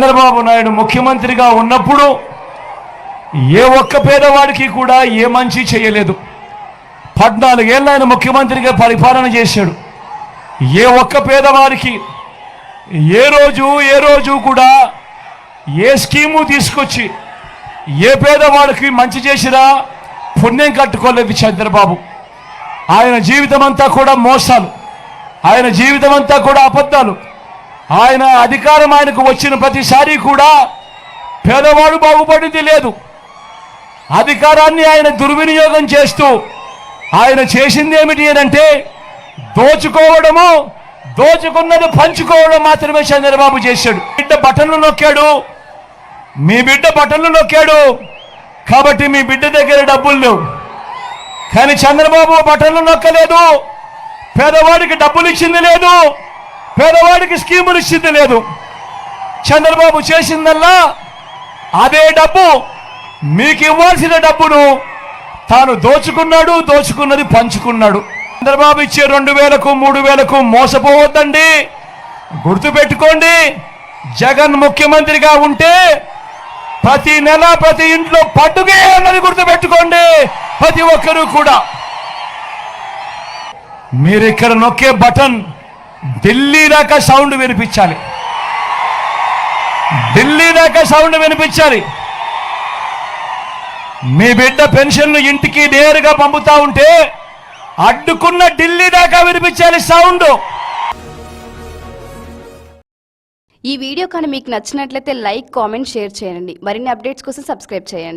చంద్రబాబు నాయుడు ముఖ్యమంత్రిగా ఉన్నప్పుడు ఏ ఒక్క పేదవాడికి కూడా ఏ మంచి చేయలేదు. 14 ఏళ్ళు ఆయన ముఖ్యమంత్రిగా పరిపాలన చేశాడు. ఏ ఒక్క పేదవాడికి ఏ రోజు కూడా ఏ స్కీము తీసుకొచ్చి ఏ పేదవాడికి మంచి చేసినా పుణ్యం కట్టుకోలేదు చంద్రబాబు. ఆయన జీవితం అంతా కూడా మోసాలు, ఆయన జీవితం అంతా కూడా అబద్ధాలు. ఆయన అధికారం ఆయనకు వచ్చిన ప్రతిసారి కూడా పేదవాడు బాగుపడింది లేదు. అధికారాన్ని ఆయన దుర్వినియోగం చేస్తూ ఆయన చేసింది ఏమిటి అంటే దోచుకోవడము, దోచుకున్నది పంచుకోవడం మాత్రమే చంద్రబాబు చేశాడు. బిడ్డ బటన్లు నొక్కాడు, మీ బిడ్డ బటన్లు నొక్కాడు కాబట్టి మీ బిడ్డ దగ్గర డబ్బులు లేవు. కానీ చంద్రబాబు బటన్లు నొక్కలేదు, పేదవాడికి డబ్బులు ఇచ్చింది లేదు, పేదవాడికి స్కీములు ఇచ్చింది లేదు. చంద్రబాబు చేసిందల్లా అదే డబ్బు, మీకు ఇవ్వాల్సిన డబ్బును తాను దోచుకున్నాడు, దోచుకున్నది పంచుకున్నాడు. చంద్రబాబు ఇచ్చే 2000కు 3000కు మోసపోవద్దండి. గుర్తుపెట్టుకోండి, జగన్ ముఖ్యమంత్రిగా ఉంటే ప్రతి నెల ప్రతి ఇంట్లో పండుగే అన్నది గుర్తుపెట్టుకోండి ప్రతి ఒక్కరూ కూడా. మీరు ఇక్కడ నొక్కే బటన్ ఢిల్లీ దాకా సౌండ్ వినిపించాలి, ఢిల్లీ దాకా సౌండ్ వినిపించాలి. మీ బిడ్డ పెన్షన్లు ఇంటికి నేరుగా పంపుతా ఉంటే అడ్డుకున్న ఢిల్లీ దాకా వినిపించాలి సౌండ్. ఈ వీడియో కానీ మీకు నచ్చినట్లయితే లైక్, కామెంట్, షేర్ చేయండి. మరిన్ని అప్డేట్స్ కోసం సబ్స్క్రైబ్ చేయండి.